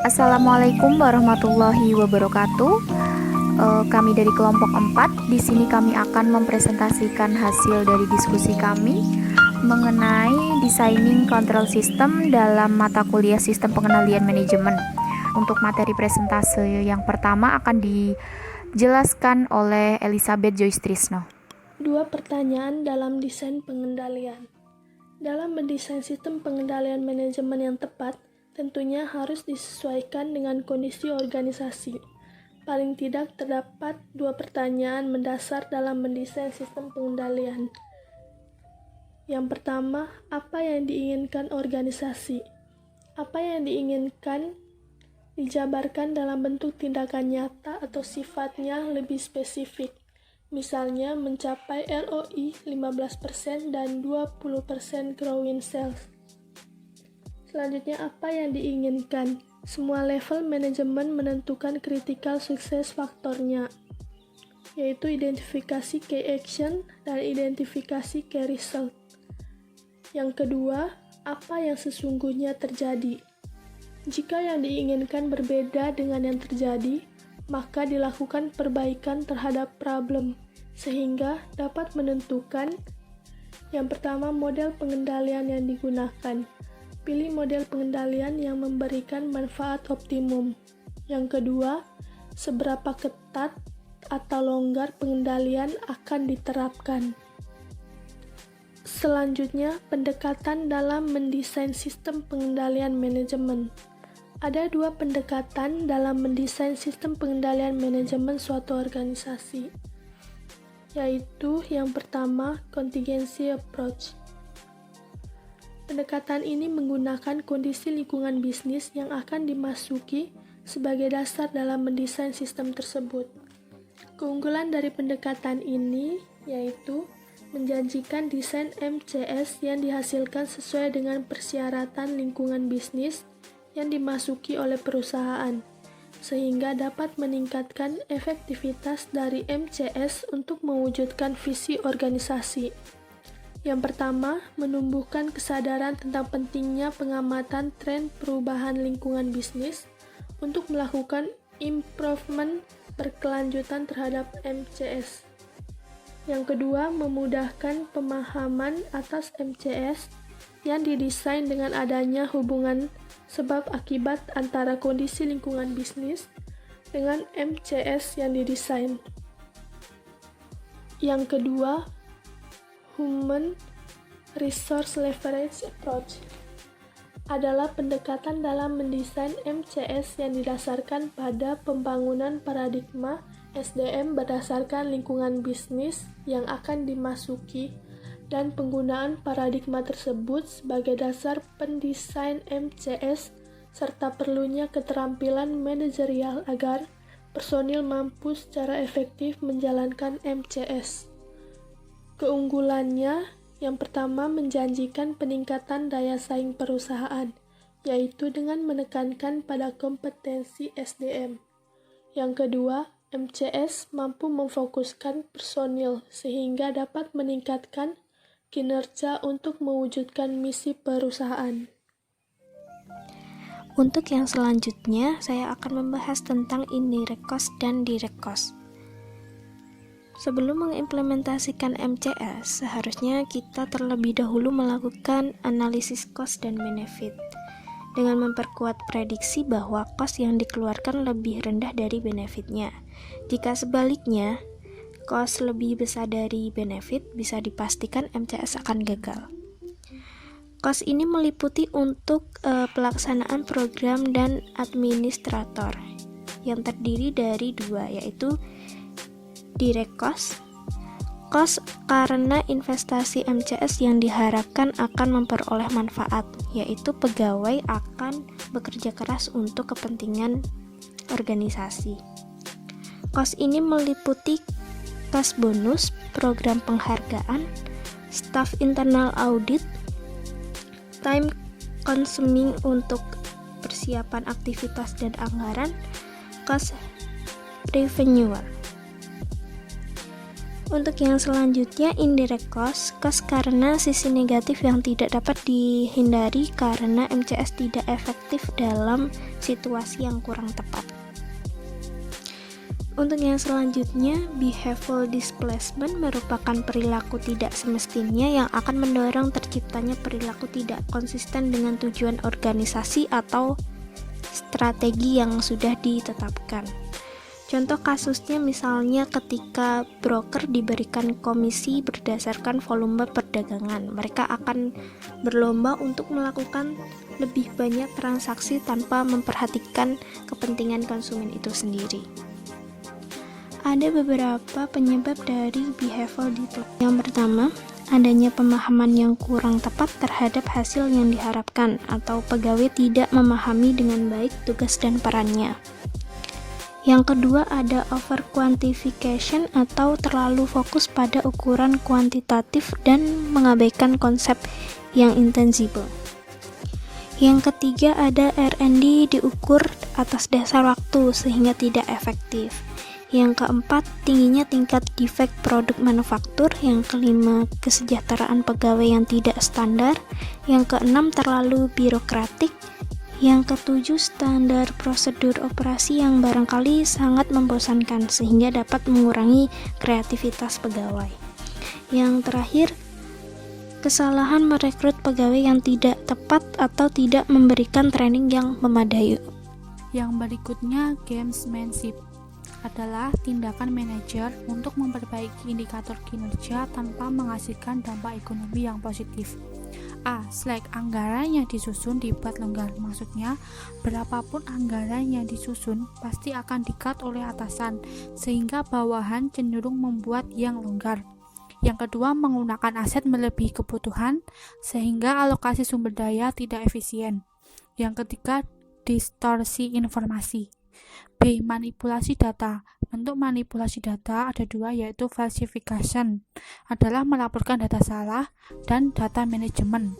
Assalamualaikum warahmatullahi wabarakatuh. Kami dari kelompok 4. Di sini kami akan mempresentasikan hasil dari diskusi kami mengenai designing control system dalam mata kuliah sistem pengendalian manajemen. Untuk materi presentase yang pertama akan dijelaskan oleh Elizabeth Joyce Trisno. Dua pertanyaan dalam desain pengendalian. Dalam mendesain sistem pengendalian manajemen yang tepat, tentunya harus disesuaikan dengan kondisi organisasi. Paling tidak terdapat dua pertanyaan mendasar dalam mendesain sistem pengendalian. Yang pertama, apa yang diinginkan organisasi? Apa yang diinginkan dijabarkan dalam bentuk tindakan nyata atau sifatnya lebih spesifik. Misalnya mencapai ROI 15% dan 20% growing sales. Selanjutnya, apa yang diinginkan? Semua level manajemen menentukan critical success faktornya, yaitu identifikasi key action dan identifikasi key result. Yang kedua, apa yang sesungguhnya terjadi? Jika yang diinginkan berbeda dengan yang terjadi, maka dilakukan perbaikan terhadap problem, sehingga dapat menentukan yang pertama model pengendalian yang digunakan. Pilih model pengendalian yang memberikan manfaat optimum. Yang kedua, seberapa ketat atau longgar pengendalian akan diterapkan. Selanjutnya, pendekatan dalam mendesain sistem pengendalian manajemen. Ada dua pendekatan dalam mendesain sistem pengendalian manajemen suatu organisasi, yaitu yang pertama, contingency approach. Pendekatan ini menggunakan kondisi lingkungan bisnis yang akan dimasuki sebagai dasar dalam mendesain sistem tersebut. Keunggulan dari pendekatan ini yaitu menjanjikan desain MCS yang dihasilkan sesuai dengan persyaratan lingkungan bisnis yang dimasuki oleh perusahaan, sehingga dapat meningkatkan efektivitas dari MCS untuk mewujudkan visi organisasi. Yang pertama, menumbuhkan kesadaran tentang pentingnya pengamatan tren perubahan lingkungan bisnis untuk melakukan improvement berkelanjutan terhadap MCS. Yang kedua, memudahkan pemahaman atas MCS yang didesain dengan adanya hubungan sebab akibat antara kondisi lingkungan bisnis dengan MCS yang didesain. Yang kedua, Human Resource Leverage Approach adalah pendekatan dalam mendesain MCS yang didasarkan pada pembangunan paradigma SDM berdasarkan lingkungan bisnis yang akan dimasuki dan penggunaan paradigma tersebut sebagai dasar pendesain MCS serta perlunya keterampilan manajerial agar personil mampu secara efektif menjalankan MCS. Keunggulannya, yang pertama menjanjikan peningkatan daya saing perusahaan, yaitu dengan menekankan pada kompetensi SDM. Yang kedua, MCS mampu memfokuskan personil sehingga dapat meningkatkan kinerja untuk mewujudkan misi perusahaan. Untuk yang selanjutnya, saya akan membahas tentang indirect cost dan direct cost. Sebelum mengimplementasikan MCS, seharusnya kita terlebih dahulu melakukan analisis cost dan benefit dengan memperkuat prediksi bahwa cost yang dikeluarkan lebih rendah dari benefitnya. Jika sebaliknya, cost lebih besar dari benefit, bisa dipastikan MCS akan gagal. Cost ini meliputi untuk pelaksanaan program dan administrator yang terdiri dari dua, yaitu direct cost karena investasi MCS yang diharapkan akan memperoleh manfaat, yaitu pegawai akan bekerja keras untuk kepentingan organisasi. Cost ini meliputi kas bonus, program penghargaan, staff internal audit, time consuming untuk persiapan aktivitas dan anggaran, cost revenue. Untuk yang selanjutnya, indirect cost karena sisi negatif yang tidak dapat dihindari karena MCS tidak efektif dalam situasi yang kurang tepat. Untuk yang selanjutnya, behavioral displacement merupakan perilaku tidak semestinya yang akan mendorong terciptanya perilaku tidak konsisten dengan tujuan organisasi atau strategi yang sudah ditetapkan. Contoh kasusnya misalnya ketika broker diberikan komisi berdasarkan volume perdagangan, mereka akan berlomba untuk melakukan lebih banyak transaksi tanpa memperhatikan kepentingan konsumen itu sendiri. Ada beberapa penyebab dari behavioral displacement. Yang pertama, adanya pemahaman yang kurang tepat terhadap hasil yang diharapkan atau pegawai tidak memahami dengan baik tugas dan perannya. Yang kedua, ada over quantification atau terlalu fokus pada ukuran kuantitatif dan mengabaikan konsep yang intangible. Yang ketiga, ada R&D diukur atas dasar waktu sehingga tidak efektif. Yang keempat, tingginya tingkat defect produk manufaktur. Yang kelima, kesejahteraan pegawai yang tidak standar. Yang keenam, terlalu birokratik. Yang ketujuh, standar prosedur operasi yang barangkali sangat membosankan sehingga dapat mengurangi kreativitas pegawai. Yang terakhir, kesalahan merekrut pegawai yang tidak tepat atau tidak memberikan training yang memadai. Yang berikutnya, gamesmanship adalah tindakan manajer untuk memperbaiki indikator kinerja tanpa menghasilkan dampak ekonomi yang positif. A. Slack, anggaran yang disusun dibuat longgar. Maksudnya, berapapun anggaran yang disusun pasti akan di-cut oleh atasan, sehingga bawahan cenderung membuat yang longgar. Yang kedua, menggunakan aset melebihi kebutuhan, sehingga alokasi sumber daya tidak efisien. Yang ketiga, distorsi informasi. B. Manipulasi data. Bentuk manipulasi data ada dua, yaitu falsification, adalah melaporkan data salah, dan data manajemen.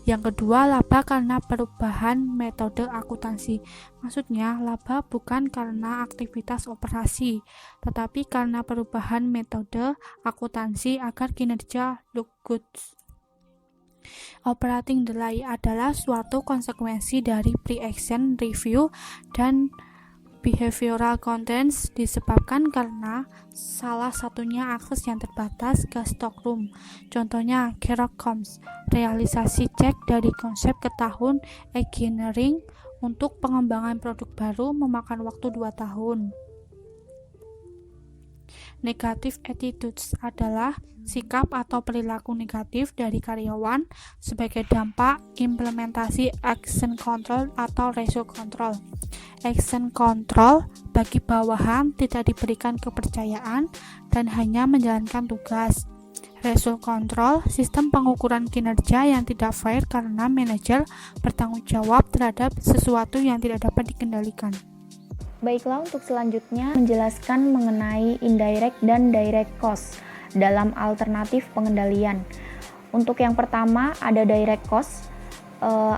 Yang kedua, laba karena perubahan metode akuntansi. Maksudnya, laba bukan karena aktivitas operasi, tetapi karena perubahan metode akuntansi agar kinerja look good. Operating delay adalah suatu konsekuensi dari pre-action review dan behavioral contents disebabkan karena salah satunya akses yang terbatas ke stockroom. Contohnya, Sherlock Holmes, realisasi cek dari konsep ke tahun engineering untuk pengembangan produk baru memakan waktu 2 tahun. Negative attitudes adalah sikap atau perilaku negatif dari karyawan sebagai dampak implementasi action control atau ratio control. Action control bagi bawahan tidak diberikan kepercayaan dan hanya menjalankan tugas. Ratio control, sistem pengukuran kinerja yang tidak fair karena manajer bertanggung jawab terhadap sesuatu yang tidak dapat dikendalikan. Baiklah, untuk selanjutnya menjelaskan mengenai indirect dan direct cost dalam alternatif pengendalian. Untuk yang pertama ada direct cost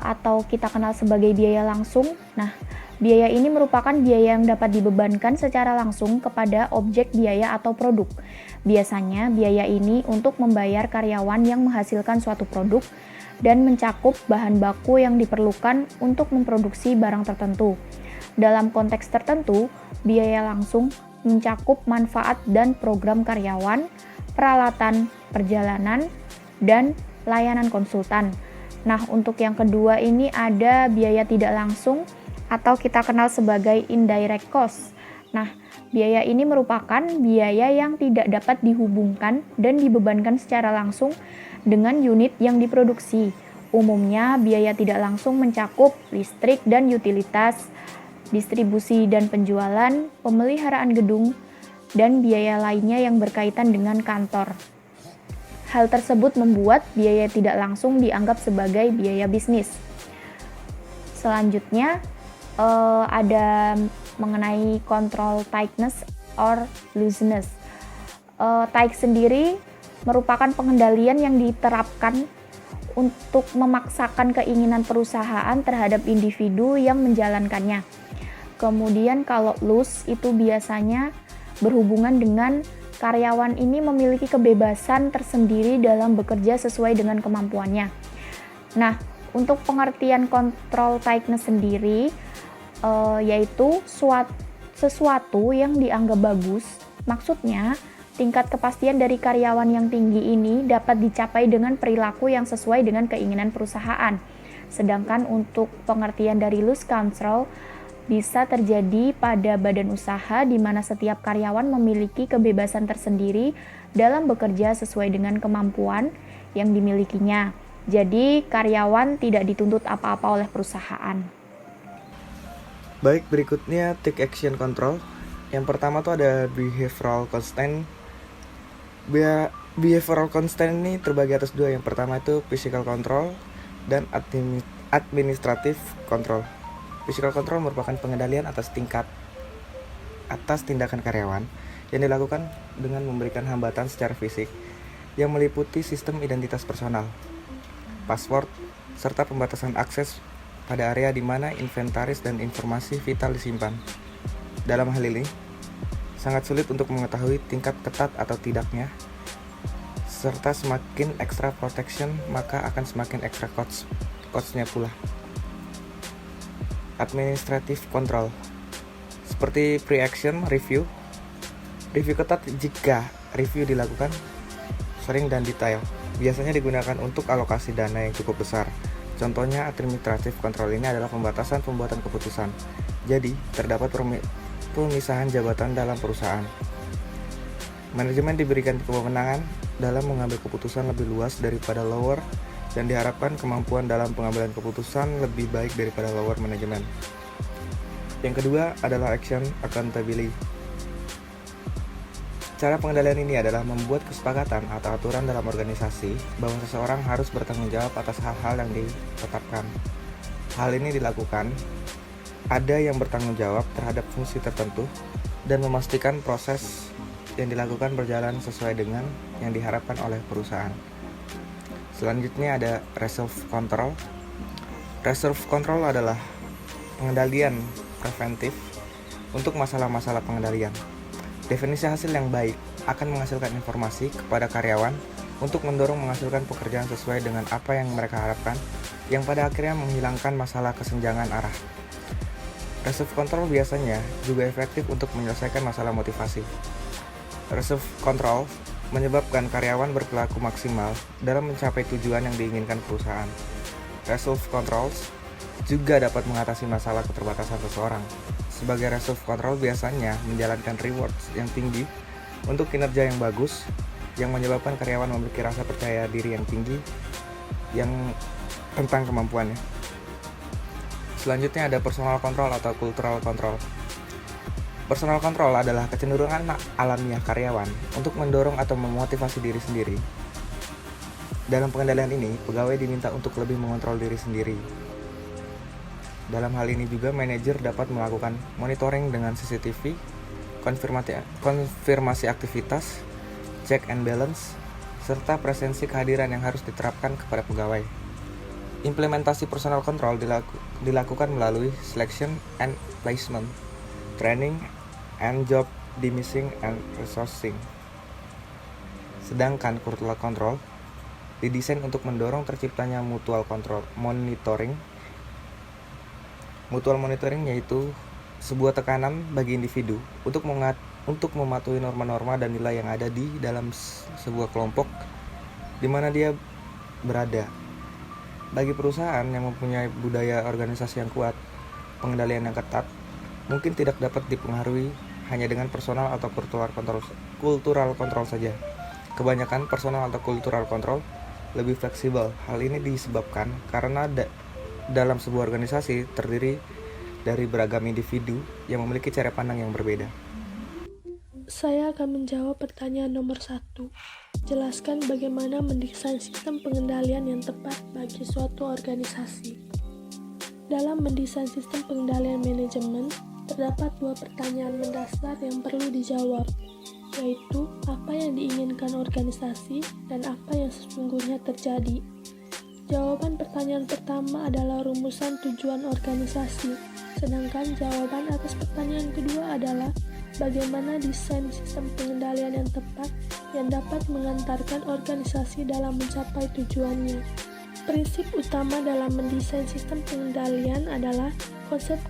atau kita kenal sebagai biaya langsung. Nah, biaya ini merupakan biaya yang dapat dibebankan secara langsung kepada objek biaya atau produk. Biasanya biaya ini untuk membayar karyawan yang menghasilkan suatu produk dan mencakup bahan baku yang diperlukan untuk memproduksi barang tertentu. Dalam konteks tertentu, biaya langsung mencakup manfaat dan program karyawan, peralatan, perjalanan, dan layanan konsultan. Nah, untuk yang kedua ini ada biaya tidak langsung atau kita kenal sebagai indirect cost. Nah, biaya ini merupakan biaya yang tidak dapat dihubungkan dan dibebankan secara langsung dengan unit yang diproduksi. Umumnya, biaya tidak langsung mencakup listrik dan utilitas, distribusi dan penjualan, pemeliharaan gedung, dan biaya lainnya yang berkaitan dengan kantor. Hal tersebut membuat biaya tidak langsung dianggap sebagai biaya bisnis. Selanjutnya, ada mengenai control tightness or looseness. Tight sendiri merupakan pengendalian yang diterapkan untuk memaksakan keinginan perusahaan terhadap individu yang menjalankannya. Kemudian kalau loose itu biasanya berhubungan dengan karyawan ini memiliki kebebasan tersendiri dalam bekerja sesuai dengan kemampuannya. Nah, untuk pengertian control tightness sendiri, yaitu sesuatu yang dianggap bagus. Maksudnya, tingkat kepastian dari karyawan yang tinggi ini dapat dicapai dengan perilaku yang sesuai dengan keinginan perusahaan. Sedangkan untuk pengertian dari loose control bisa terjadi pada badan usaha di mana setiap karyawan memiliki kebebasan tersendiri dalam bekerja sesuai dengan kemampuan yang dimilikinya. Jadi, karyawan tidak dituntut apa-apa oleh perusahaan. Baik, berikutnya take action control. Yang pertama tuh ada behavioral constant. Behavioral constant ini terbagi atas dua. Yang pertama itu physical control dan administrative control. Physical control merupakan pengendalian atas tindakan karyawan yang dilakukan dengan memberikan hambatan secara fisik yang meliputi sistem identitas personal, password, serta pembatasan akses pada area di mana inventaris dan informasi vital disimpan. Dalam hal ini, sangat sulit untuk mengetahui tingkat ketat atau tidaknya, serta semakin extra protection maka akan semakin extra cost-nya pula. Administrative control seperti pre-action review ketat jika review dilakukan sering dan detail, biasanya digunakan untuk alokasi dana yang cukup besar. Contohnya administrative control ini adalah pembatasan pembuatan keputusan, jadi terdapat pemisahan jabatan dalam perusahaan. Manajemen diberikan kewenangan dalam mengambil keputusan lebih luas daripada lower dan diharapkan kemampuan dalam pengambilan keputusan lebih baik daripada lower manajemen. Yang kedua adalah action accountability. Cara pengendalian ini adalah membuat kesepakatan atau aturan dalam organisasi bahwa seseorang harus bertanggung jawab atas hal-hal yang ditetapkan. Hal ini dilakukan ada yang bertanggung jawab terhadap fungsi tertentu dan memastikan proses yang dilakukan berjalan sesuai dengan yang diharapkan oleh perusahaan. Selanjutnya ada reserve control. Reserve control adalah pengendalian preventif untuk masalah-masalah pengendalian. Definisi hasil yang baik akan menghasilkan informasi kepada karyawan untuk mendorong menghasilkan pekerjaan sesuai dengan apa yang mereka harapkan, yang pada akhirnya menghilangkan masalah kesenjangan arah. Reserve control biasanya juga efektif untuk menyelesaikan masalah motivasi. Reserve control menyebabkan karyawan berperilaku maksimal dalam mencapai tujuan yang diinginkan perusahaan. Reserve controls juga dapat mengatasi masalah keterbatasan seseorang. Sebagai reserve control biasanya menjalankan rewards yang tinggi untuk kinerja yang bagus, yang menyebabkan karyawan memiliki rasa percaya diri yang tinggi yang tentang kemampuannya. Selanjutnya ada personal control atau cultural control. Personal control adalah kecenderungan alamiah karyawan untuk mendorong atau memotivasi diri sendiri. Dalam pengendalian ini, pegawai diminta untuk lebih mengontrol diri sendiri. Dalam hal ini juga manajer dapat melakukan monitoring dengan CCTV, konfirmasi aktivitas, check and balance, serta presensi kehadiran yang harus diterapkan kepada pegawai. Implementasi personal control dilakukan melalui selection and placement, training and job dismissing and resourcing. Sedangkan cultural control didesain untuk mendorong terciptanya mutual monitoring. Mutual monitoring yaitu sebuah tekanan bagi individu untuk mematuhi norma-norma dan nilai yang ada di dalam sebuah kelompok di mana dia berada. Bagi perusahaan yang mempunyai budaya organisasi yang kuat, pengendalian yang ketat mungkin tidak dapat dipengaruhi hanya dengan personal atau cultural control saja. Kebanyakan personal atau cultural control lebih fleksibel. Hal ini disebabkan karena dalam sebuah organisasi terdiri dari beragam individu yang memiliki cara pandang yang berbeda. Saya akan menjawab pertanyaan nomor 1. Jelaskan bagaimana mendesain sistem pengendalian yang tepat bagi suatu organisasi. Dalam mendesain sistem pengendalian manajemen, terdapat 2 pertanyaan mendasar yang perlu dijawab, yaitu apa yang diinginkan organisasi dan apa yang sesungguhnya terjadi. Jawaban pertanyaan pertama adalah rumusan tujuan organisasi, sedangkan jawaban atas pertanyaan kedua adalah bagaimana desain sistem pengendalian yang tepat yang dapat mengantarkan organisasi dalam mencapai tujuannya. Prinsip utama dalam mendesain sistem pengendalian adalah konsep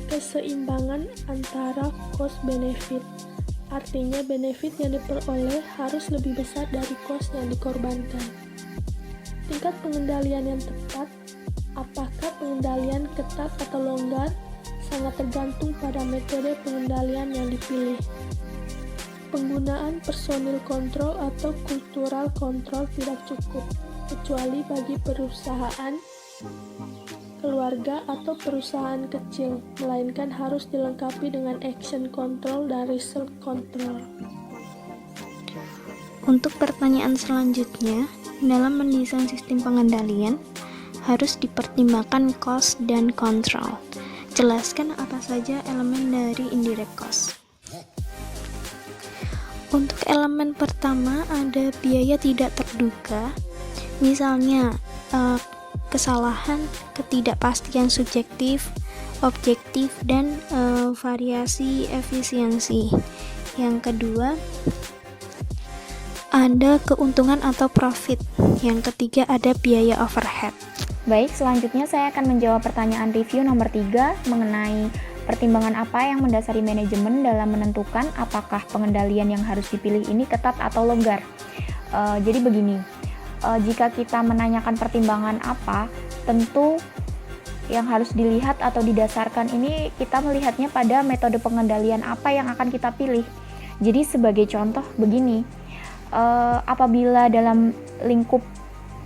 keseimbangan antara cost benefit. Artinya benefit yang diperoleh harus lebih besar dari cost yang dikorbankan. Tingkat pengendalian yang tepat, apakah pengendalian ketat atau longgar, sangat tergantung pada metode pengendalian yang dipilih. Penggunaan personil kontrol atau kultural kontrol tidak cukup, kecuali bagi perusahaan, keluarga, atau perusahaan kecil, melainkan harus dilengkapi dengan action control dan result control. Untuk pertanyaan selanjutnya, dalam mendesain sistem pengendalian, harus dipertimbangkan cost dan control. Jelaskan apa saja elemen dari indirect cost. Untuk elemen pertama ada biaya tidak terduga, misalnya kesalahan, ketidakpastian subjektif, objektif, dan variasi efisiensi. Yang kedua ada keuntungan atau profit. Yang ketiga ada biaya overhead. Baik, selanjutnya saya akan menjawab pertanyaan review nomor 3 mengenai pertimbangan apa yang mendasari manajemen dalam menentukan apakah pengendalian yang harus dipilih ini ketat atau longgar. Jadi begini, jika kita menanyakan pertimbangan apa, tentu yang harus dilihat atau didasarkan ini kita melihatnya pada metode pengendalian apa yang akan kita pilih. Jadi sebagai contoh begini, apabila dalam lingkup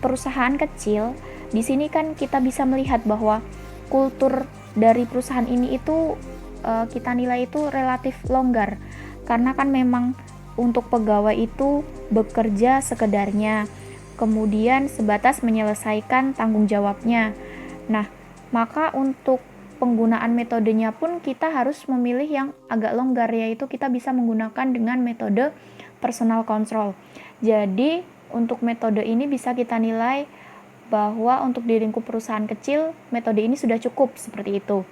perusahaan kecil, di sini kan kita bisa melihat bahwa kultur dari perusahaan ini itu kita nilai itu relatif longgar, karena kan memang untuk pegawai itu bekerja sekedarnya, kemudian sebatas menyelesaikan tanggung jawabnya. Nah, maka untuk penggunaan metodenya pun kita harus memilih yang agak longgar, yaitu kita bisa menggunakan dengan metode personal control. Jadi untuk metode ini bisa kita nilai bahwa untuk di lingkup perusahaan kecil metode ini sudah cukup seperti itu.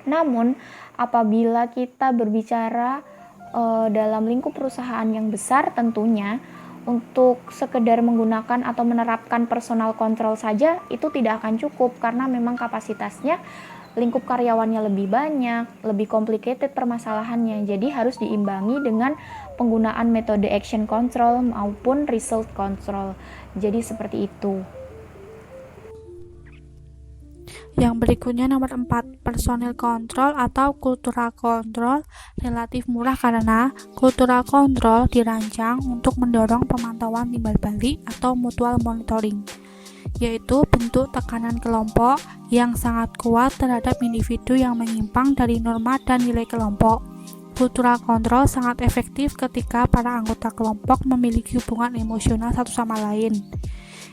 Namun apabila kita berbicara dalam lingkup perusahaan yang besar, tentunya untuk sekedar menggunakan atau menerapkan personal control saja itu tidak akan cukup, karena memang kapasitasnya lingkup karyawannya lebih banyak, lebih complicated permasalahannya. Jadi harus diimbangi dengan penggunaan metode action control maupun result control. Jadi seperti itu. Yang berikutnya nomor 4, personal control atau cultural control relatif murah karena cultural control dirancang untuk mendorong pemantauan timbal balik atau mutual monitoring, yaitu bentuk tekanan kelompok yang sangat kuat terhadap individu yang menyimpang dari norma dan nilai kelompok. Cultural control sangat efektif ketika para anggota kelompok memiliki hubungan emosional satu sama lain.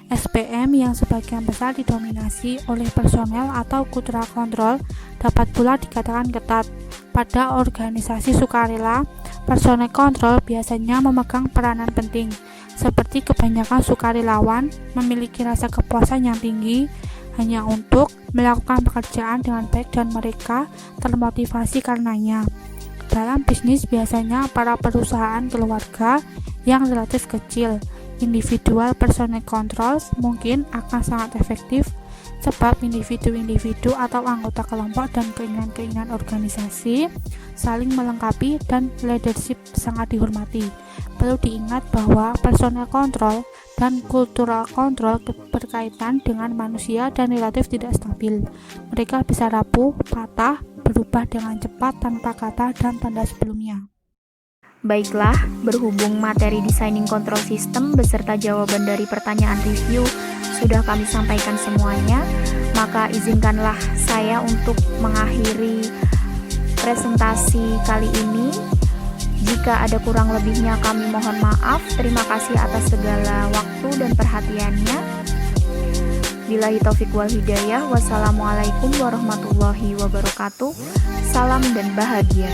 SPM yang sebagian besar didominasi oleh personel atau cultural control dapat pula dikatakan ketat. Pada organisasi sukarela, personel control biasanya memegang peranan penting, seperti kebanyakan sukarelawan memiliki rasa kepuasan yang tinggi hanya untuk melakukan pekerjaan dengan baik dan mereka termotivasi karenanya. Dalam bisnis biasanya para perusahaan keluarga yang relatif kecil, individual personal controls mungkin akan sangat efektif sebab individu-individu atau anggota kelompok dan keinginan-keinginan organisasi saling melengkapi dan leadership sangat dihormati. Perlu diingat bahwa personal control dan cultural control berkaitan dengan manusia dan relatif tidak stabil. Mereka bisa rapuh, patah, berubah dengan cepat tanpa kata dan tanda sebelumnya. Baiklah, berhubung materi designing control system beserta jawaban dari pertanyaan review sudah kami sampaikan semuanya, maka izinkanlah saya untuk mengakhiri presentasi kali ini. Jika ada kurang lebihnya kami mohon maaf. Terima kasih atas segala waktu dan perhatiannya. Billahi taufiq wal hidayah. Wassalamualaikum warahmatullahi wabarakatuh. Salam dan bahagia.